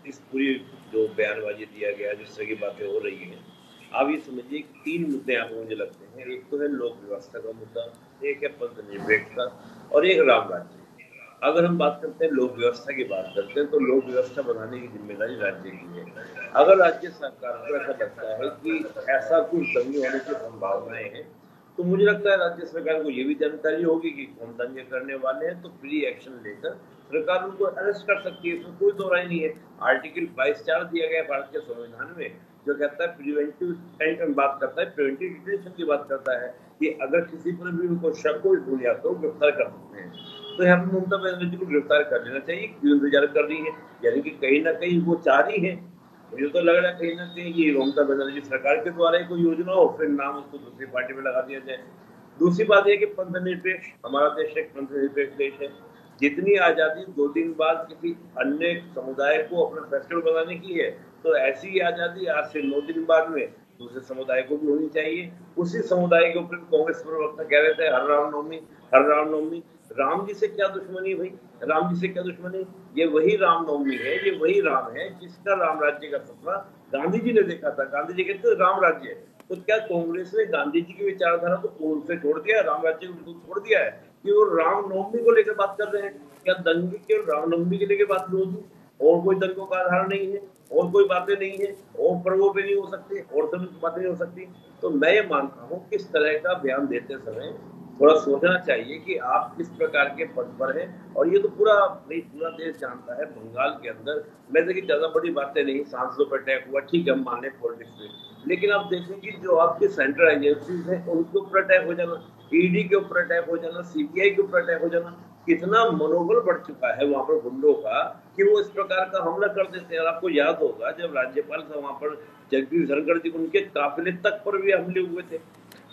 इस पूरी जो बयानबाजी दिया गया, जिस तरह की बातें हो रही हैं, आप ये समझिए कि 3 मुद्दे यहाँ पे मुझे लगते हैं। एक तो है लोक व्यवस्था का मुद्दा, एक है पंथनिरपेक्षता और एक राम राज्य। अगर हम बात करते हैं लोक व्यवस्था की बात करते हैं, तो लोक व्यवस्था बनाने की ज़िम्मेदारी राज्य की है। अगर राज्य सरकार को ऐसा लगता है कि ऐसा कुछ दंगे होने की संभावनाएँ हैं, तो मुझे लगता है राज्य सरकार को ये भी जानकारी होगी कि कौन दंगे करने वाले हैं, तो प्री एक्शन लेकर सरकार उनको अरेस्ट कर सकती है, इसमें कोई दो राय नहीं है। आर्टिकल 22(4) दिया गया है भारत के संविधान में, जो कहता है प्रिवेंटिव बात करता है, प्रिवेंटिव डिटेंशन की बात करता है कि अगर किसी पर भी उनको शक हो, बुनियाद तो गिरफ्तार कर सकते हैं। तो यहाँ पे ममता बनर्जी को गिरफ्तार कर लेना चाहिए, क्यों इंतजार कर रही है? यानी कि कहीं न कहीं वो चाह रही है। मुझे तो लग रहा है कहीं न कहीं ये ममता बनर्जी सरकार के द्वारा ही कोई योजना हो, फिर नाम उसको दूसरी पार्टी में लगा दिया जाए। दूसरी बात ये कि पंथनिरपेक्ष, हमारा देश एक पंथनिरपेक्ष देश है। जितनी आज़ादी 2 दिन बाद किसी अन्य समुदाय को अपना फेस्टिवल बनाने की है, तो ऐसी ही आज़ादी आज से 9 दिन बाद में दूसरे समुदाय को भी होनी चाहिए। उसी समुदाय के ऊपर कांग्रेस प्रवक्ता कह रहे थे हर रामनवमी, हर रामनवमी। राम जी से क्या दुश्मनी भई? राम जी से क्या दुश्मनी? ये वही रामनवमी है, ये वही राम है जिसका राम राज्य का सपना गांधी जी ने देखा था। गांधी जी कहते थे राम राज्य है। तो क्या कांग्रेस ने गांधी जी की विचारधारा को पूर्ण से छोड़ दिया है, राम राज्य को बिल्कुल छोड़ दिया है कि वो रामनवमी को लेकर बात कर रहे हैं? क्या दंगे केवल रामनवमी को लेकर बात होगी? और कोई दंगों का आधार नहीं है, और कोई बातें नहीं है, और पर्वों पे नहीं हो सकती, और सभी बातें नहीं हो सकती। तो मैं ये मानता हूँ कि इस तरह का बयान देते समय थोड़ा सोचना चाहिए कि आप किस प्रकार के पद पर हैं। और ये तो पूरा देश जानता है, बंगाल के अंदर मैं देखिए ज़्यादा बड़ी बातें नहीं, सांसदों पर अटैक हुआ, ठीक है हम मान लें पॉलिटिक्स में, लेकिन आप देखें कि जो आपकी सेंट्रल एजेंसीज हैं उनके ऊपर अटैक हो जाना, ईडी के ऊपर अटैक हो जाना, सीबीआई के ऊपर अटैक हो जाना, कितना मनोबल बढ़ चुका है वहां पर गुंडों का कि वो इस प्रकार का हमला कर देते हैं। और आपको याद होगा जब राज्यपाल था वहां पर जगदीप धनखड़ जी, उनके काफिले तक पर भी हमले हुए थे।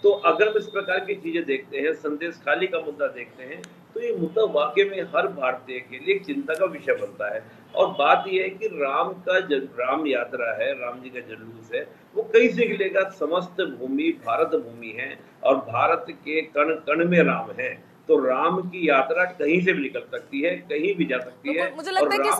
तो अगर हम इस प्रकार की चीजें देखते हैं, संदेश खाली का मुद्दा देखते हैं, तो ये मुद्दा वाकई में हर भारतीय के लिए एक चिंता का विषय बनता है। और बात यह है कि राम यात्रा है, राम जी का जुलूस है, वो कहीं से निकलेगा? समस्त भूमि भारत भूमि है और भारत के कण कण में राम है। तो राम की यात्रा कहीं से भी निकल सकती है, कहीं भी जा सकती तो है। मुझे और लगता है कि राम